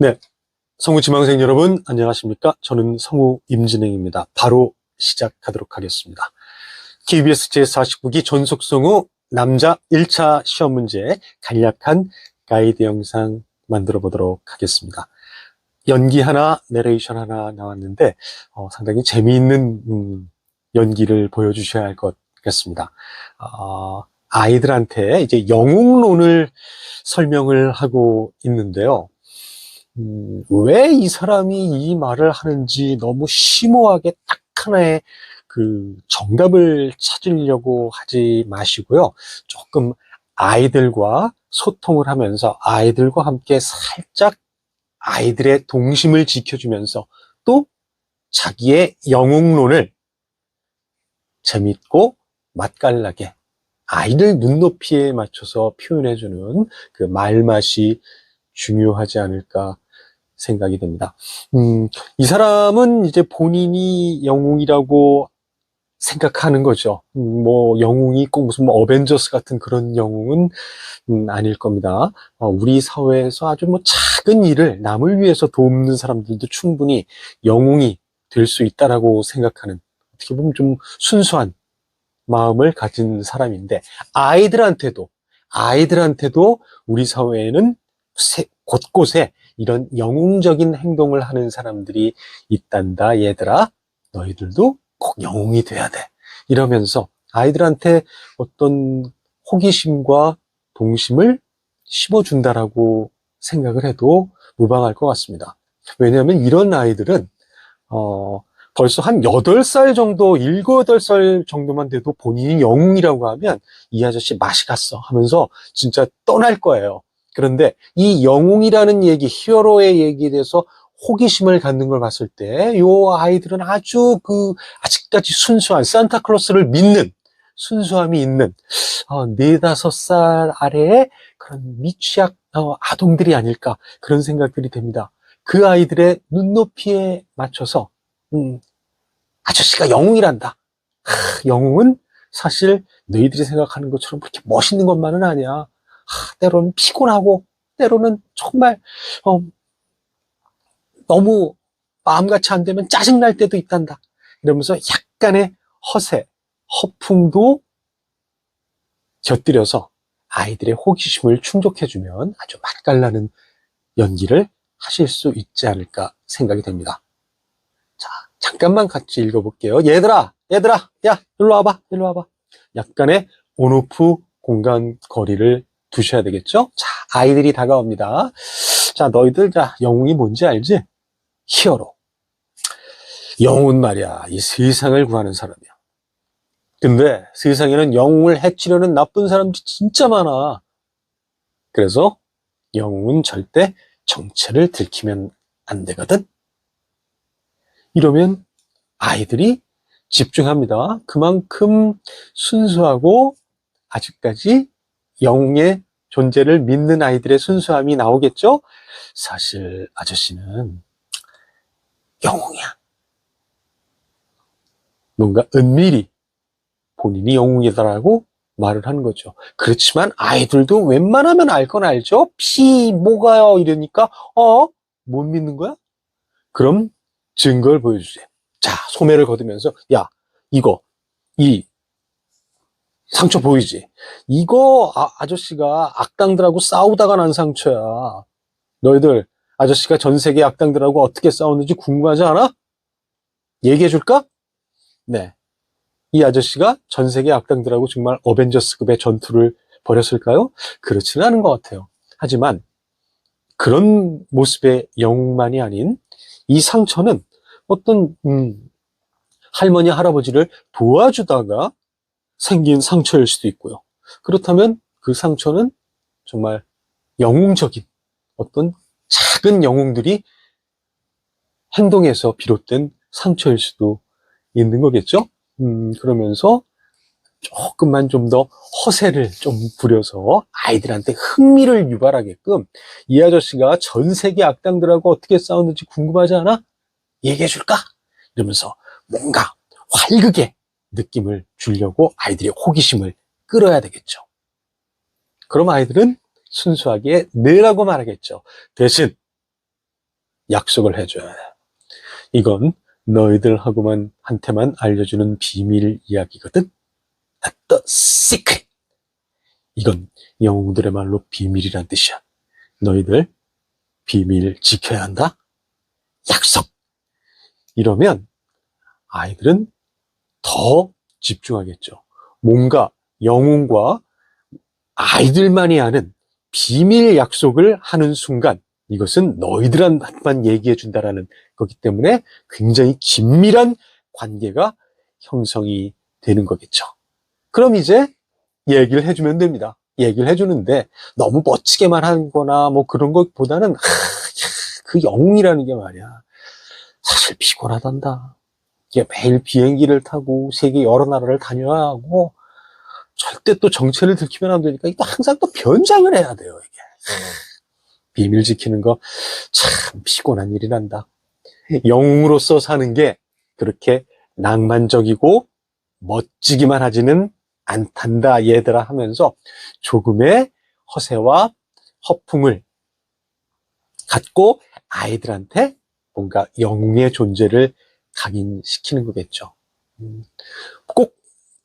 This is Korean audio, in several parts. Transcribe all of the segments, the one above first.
네, 성우 지망생 여러분 안녕하십니까? 저는 성우 임진행입니다. 바로 시작하도록 하겠습니다. KBS 제49기 전속성우 남자 1차 시험 문제 간략한 가이드 영상 만들어 보도록 하겠습니다. 연기 하나, 내레이션 하나 나왔는데 상당히 재미있는 연기를 보여주셔야 할 것 같습니다. 아이들한테 이제 영웅론을 설명을 하고 있는데요. 왜 이 사람이 이 말을 하는지 너무 심오하게 딱 하나의 그 정답을 찾으려고 하지 마시고요. 조금 아이들과 소통을 하면서 아이들과 함께 살짝 아이들의 동심을 지켜주면서 또 자기의 영웅론을 재밌고 맛깔나게 아이들 눈높이에 맞춰서 표현해주는 그 말맛이 중요하지 않을까 생각이 됩니다. 이 사람은 이제 본인이 영웅이라고 생각하는 거죠. 뭐 영웅이 꼭 무슨 뭐 어벤져스 같은 그런 영웅은 아닐 겁니다. 우리 사회에서 아주 뭐 작은 일을 남을 위해서 돕는 사람들도 충분히 영웅이 될 수 있다라고 생각하는, 어떻게 보면 좀 순수한 마음을 가진 사람인데, 아이들한테도 우리 사회에는 곳곳에 이런 영웅적인 행동을 하는 사람들이 있단다. 얘들아, 너희들도 꼭 영웅이 돼야 돼. 이러면서 아이들한테 어떤 호기심과 동심을 심어준다라고 생각을 해도 무방할 것 같습니다. 왜냐하면 이런 아이들은 벌써 한 8살 정도, 7, 8살 정도만 돼도 본인이 영웅이라고 하면 이 아저씨 맛이 갔어 하면서 진짜 떠날 거예요. 그런데 이 영웅이라는 얘기, 히어로의 얘기에 대해서 호기심을 갖는 걸 봤을 때, 이 아이들은 아주 아직까지 순수한 산타클로스를 믿는 순수함이 있는, 4, 5살 아래의 그런 미취학 아동들이 아닐까, 그런 생각들이 됩니다. 그 아이들의 눈높이에 맞춰서, 아저씨가 영웅이란다. 영웅은 사실 너희들이 생각하는 것처럼 그렇게 멋있는 것만은 아니야. 때로는 피곤하고 때로는 정말 너무 마음같이 안 되면 짜증날 때도 있단다. 이러면서 약간의 허세, 허풍도 곁들여서 아이들의 호기심을 충족해주면 아주 맛깔나는 연기를 하실 수 있지 않을까 생각이 됩니다. 자, 잠깐만 같이 읽어볼게요. 얘들아, 야, 일로 와봐. 약간의 온오프 공간 거리를 두셔야 되겠죠? 자, 아이들이 다가옵니다. 자, 너희들, 영웅이 뭔지 알지? 히어로. 영웅은 말이야, 이 세상을 구하는 사람이야. 근데 세상에는 영웅을 해치려는 나쁜 사람들이 진짜 많아. 그래서 영웅은 절대 정체를 들키면 안 되거든? 이러면 아이들이 집중합니다. 그만큼 순수하고 아직까지 영웅의 존재를 믿는 아이들의 순수함이 나오겠죠? 사실 아저씨는 영웅이야. 뭔가 은밀히 본인이 영웅이다라고 말을 하는 거죠. 그렇지만 아이들도 웬만하면 알 건 알죠? 뭐가요? 이러니까 못 믿는 거야? 그럼 증거를 보여주세요. 자, 소매를 거두면서 야, 이 상처 보이지? 이거 아저씨가 악당들하고 싸우다가 난 상처야. 너희들 아저씨가 전 세계 악당들하고 어떻게 싸웠는지 궁금하지 않아? 얘기해 줄까? 네. 이 아저씨가 전 세계 악당들하고 정말 어벤져스급의 전투를 벌였을까요? 그렇지는 않은 것 같아요. 하지만 그런 모습의 영웅만이 아닌 이 상처는 어떤 할머니, 할아버지를 도와주다가 생긴 상처일 수도 있고요. 그렇다면 그 상처는 정말 영웅적인 어떤 작은 영웅들이 행동에서 비롯된 상처일 수도 있는 거겠죠? 그러면서 조금만 좀 더 허세를 좀 부려서 아이들한테 흥미를 유발하게끔 이 아저씨가 전 세계 악당들하고 어떻게 싸웠는지 궁금하지 않아? 얘기해 줄까? 이러면서 뭔가 활극의 느낌을 주려고 아이들의 호기심을 끌어야 되겠죠. 그럼 아이들은 순수하게 네라고 말하겠죠. 대신 약속을 해줘야 해. 이건 너희들하고만 알려주는 비밀 이야기거든. The secret. 이건 영웅들의 말로 비밀이란 뜻이야. 너희들 비밀 지켜야 한다. 약속. 이러면 아이들은 더 집중하겠죠. 뭔가 영웅과 아이들만이 아는 비밀 약속을 하는 순간 이것은 너희들한테만 얘기해 준다라는 거기 때문에 굉장히 긴밀한 관계가 형성이 되는 거겠죠. 그럼 이제 얘기를 해주면 됩니다. 얘기를 해주는데 너무 멋지게만 하거나 뭐 그런 것보다는 그 영웅이라는 게 말이야. 사실 피곤하단다. 이게 매일 비행기를 타고 세계 여러 나라를 다녀야 하고 절대 또 정체를 들키면 안 되니까 또 항상 또 변장을 해야 돼요. 이게 비밀 지키는 거 참 피곤한 일이란다. 영웅으로서 사는 게 그렇게 낭만적이고 멋지기만 하지는 않단다 얘들아 하면서 조금의 허세와 허풍을 갖고 아이들한테 뭔가 영웅의 존재를 각인시키는 거겠죠. 꼭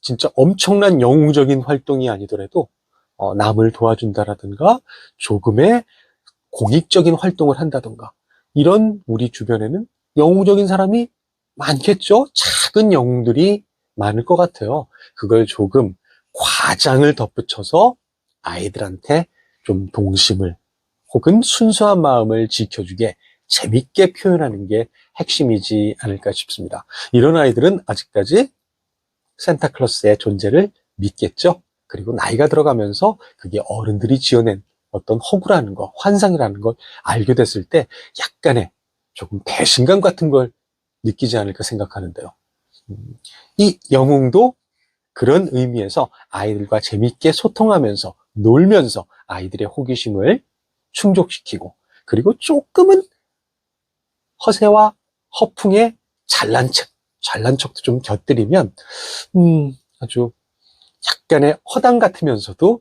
진짜 엄청난 영웅적인 활동이 아니더라도 남을 도와준다라든가 조금의 공익적인 활동을 한다든가 이런 우리 주변에는 영웅적인 사람이 많겠죠. 작은 영웅들이 많을 것 같아요. 그걸 조금 과장을 덧붙여서 아이들한테 좀 동심을 혹은 순수한 마음을 지켜주게 재밌게 표현하는 게 핵심이지 않을까 싶습니다. 이런 아이들은 아직까지 산타클로스의 존재를 믿겠죠. 그리고 나이가 들어가면서 그게 어른들이 지어낸 어떤 허구라는 거, 환상이라는 걸 알게 됐을 때 약간의 조금 배신감 같은 걸 느끼지 않을까 생각하는데요. 이 영웅도 그런 의미에서 아이들과 재밌게 소통하면서 놀면서 아이들의 호기심을 충족시키고 그리고 조금은 허세와 허풍에 잘난 척도 좀 곁들이면 아주 약간의 허당 같으면서도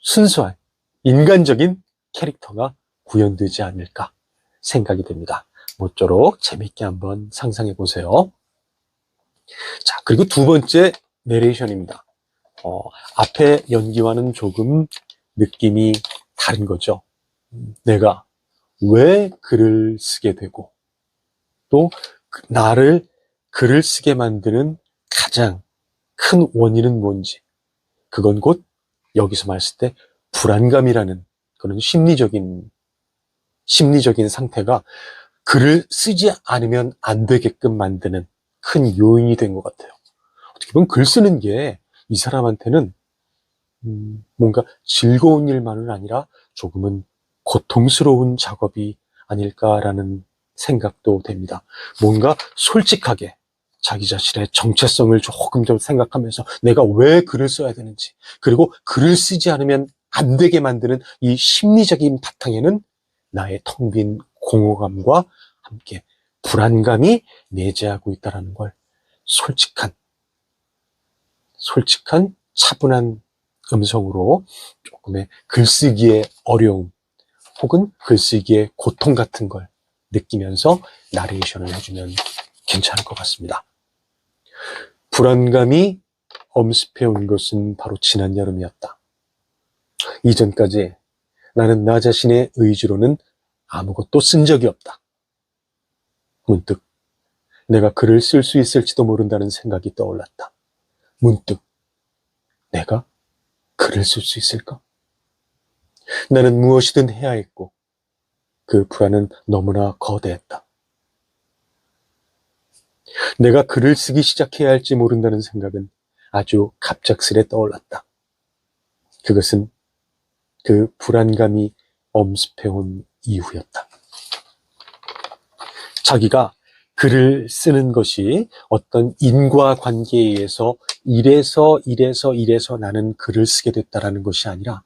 순수한 인간적인 캐릭터가 구현되지 않을까 생각이 됩니다. 모쪼록 재밌게 한번 상상해 보세요. 자, 그리고 두 번째 내레이션입니다. 앞에 연기와는 조금 느낌이 다른 거죠. 내가 왜 글을 쓰게 되고 또 나를 글을 쓰게 만드는 가장 큰 원인은 뭔지 그건 곧 여기서 말했을 때 불안감이라는 그런 심리적인 상태가 글을 쓰지 않으면 안 되게끔 만드는 큰 요인이 된 것 같아요. 어떻게 보면 글 쓰는 게 이 사람한테는 뭔가 즐거운 일만은 아니라 조금은 고통스러운 작업이 아닐까라는 생각도 됩니다. 뭔가 솔직하게 자기 자신의 정체성을 조금 더 생각하면서 내가 왜 글을 써야 되는지 그리고 글을 쓰지 않으면 안 되게 만드는 이 심리적인 바탕에는 나의 텅 빈 공허감과 함께 불안감이 내재하고 있다는 걸 솔직한 차분한 음성으로 조금의 글쓰기의 어려움 혹은 글쓰기의 고통 같은 걸 느끼면서 나레이션을 해주면 괜찮을 것 같습니다. 불안감이 엄습해 온 것은 바로 지난 여름이었다. 이전까지 나는 나 자신의 의지로는 아무것도 쓴 적이 없다. 문득 내가 글을 쓸 수 있을지도 모른다는 생각이 떠올랐다. 문득 내가 글을 쓸 수 있을까? 나는 무엇이든 해야 했고 그 불안은 너무나 거대했다. 내가 글을 쓰기 시작해야 할지 모른다는 생각은 아주 갑작스레 떠올랐다. 그것은 그 불안감이 엄습해온 이후였다. 자기가 글을 쓰는 것이 어떤 인과관계에 의해서 이래서 나는 글을 쓰게 됐다라는 것이 아니라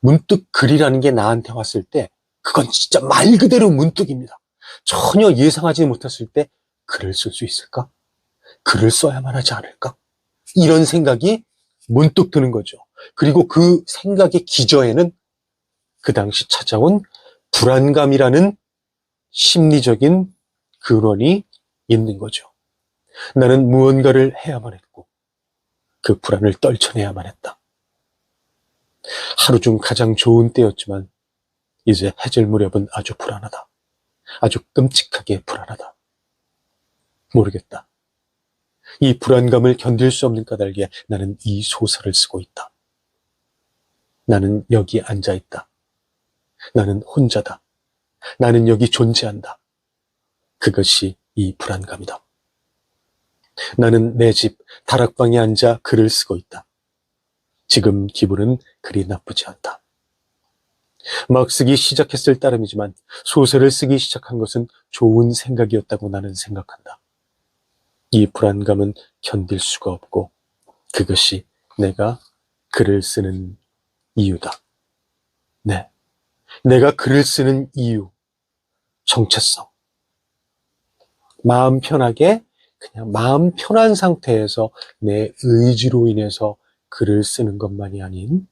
문득 글이라는 게 나한테 왔을 때 그건 진짜 말 그대로 문득입니다. 전혀 예상하지 못했을 때 글을 쓸 수 있을까? 글을 써야만 하지 않을까? 이런 생각이 문득 드는 거죠. 그리고 그 생각의 기저에는 그 당시 찾아온 불안감이라는 심리적인 근원이 있는 거죠. 나는 무언가를 해야만 했고 그 불안을 떨쳐내야만 했다. 하루 중 가장 좋은 때였지만 이제 해질 무렵은 아주 불안하다. 아주 끔찍하게 불안하다. 모르겠다. 이 불안감을 견딜 수 없는 까닭에 나는 이 소설을 쓰고 있다. 나는 여기 앉아 있다. 나는 혼자다. 나는 여기 존재한다. 그것이 이 불안감이다. 나는 내 집 다락방에 앉아 글을 쓰고 있다. 지금 기분은 그리 나쁘지 않다. 막 쓰기 시작했을 따름이지만 소설을 쓰기 시작한 것은 좋은 생각이었다고 나는 생각한다. 이 불안감은 견딜 수가 없고 그것이 내가 글을 쓰는 이유다. 네, 내가 글을 쓰는 이유, 정체성. 마음 편하게 그냥 마음 편한 상태에서 내 의지로 인해서 글을 쓰는 것만이 아닌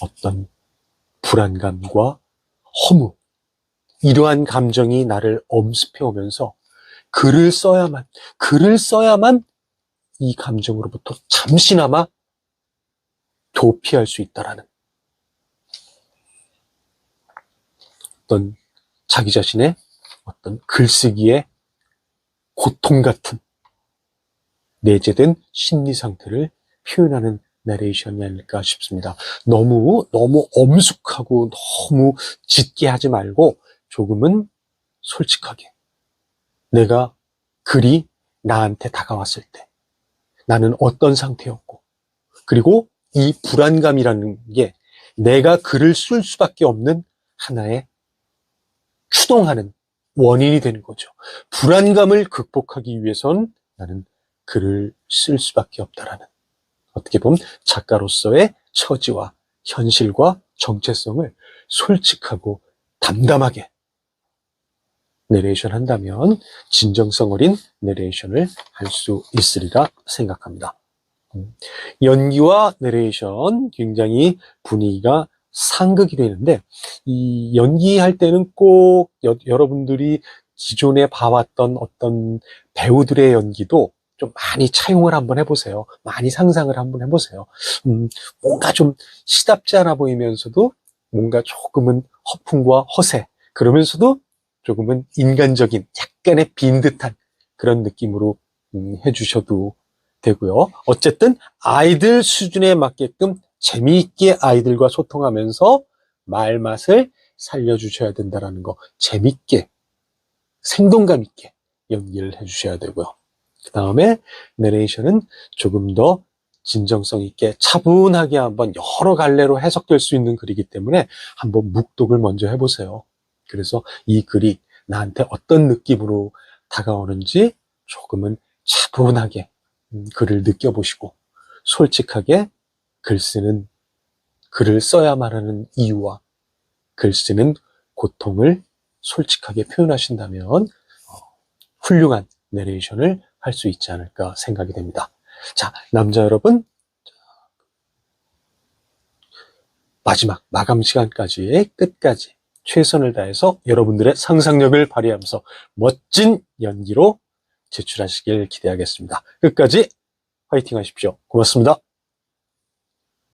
어떤 불안감과 허무, 이러한 감정이 나를 엄습해 오면서 글을 써야만 이 감정으로부터 잠시나마 도피할 수 있다라는 어떤 자기 자신의 어떤 글쓰기의 고통 같은 내재된 심리 상태를 표현하는 내레이션이 아닐까 싶습니다. 너무 엄숙하고 너무 짙게 하지 말고 조금은 솔직하게 내가 글이 나한테 다가왔을 때 나는 어떤 상태였고 그리고 이 불안감이라는 게 내가 글을 쓸 수밖에 없는 하나의 추동하는 원인이 되는 거죠. 불안감을 극복하기 위해선 나는 글을 쓸 수밖에 없다라는 어떻게 보면 작가로서의 처지와 현실과 정체성을 솔직하고 담담하게 내레이션 한다면 진정성 어린 내레이션을 할 수 있으리라 생각합니다. 연기와 내레이션 굉장히 분위기가 상극이 되는데 이 연기할 때는 꼭 여러분들이 기존에 봐왔던 어떤 배우들의 연기도 좀 많이 차용을 한번 해보세요. 많이 상상을 한번 해보세요. 뭔가 좀 시답지 않아 보이면서도 뭔가 조금은 허풍과 허세, 그러면서도 조금은 인간적인 약간의 빈 듯한 그런 느낌으로 해주셔도 되고요. 어쨌든 아이들 수준에 맞게끔 재미있게 아이들과 소통하면서 말맛을 살려주셔야 된다는 거, 재밌게 생동감 있게 연기를 해주셔야 되고요. 그 다음에 내레이션은 조금 더 진정성 있게 차분하게 한번 여러 갈래로 해석될 수 있는 글이기 때문에 한번 묵독을 먼저 해보세요. 그래서 이 글이 나한테 어떤 느낌으로 다가오는지 조금은 차분하게 글을 느껴보시고 솔직하게 글을 써야만 하는 이유와 글 쓰는 고통을 솔직하게 표현하신다면 훌륭한 내레이션을 할 수 있지 않을까 생각이 됩니다. 자, 남자 여러분, 마지막 마감 시간까지 끝까지 최선을 다해서 여러분들의 상상력을 발휘하면서 멋진 연기로 제출하시길 기대하겠습니다. 끝까지 화이팅 하십시오. 고맙습니다.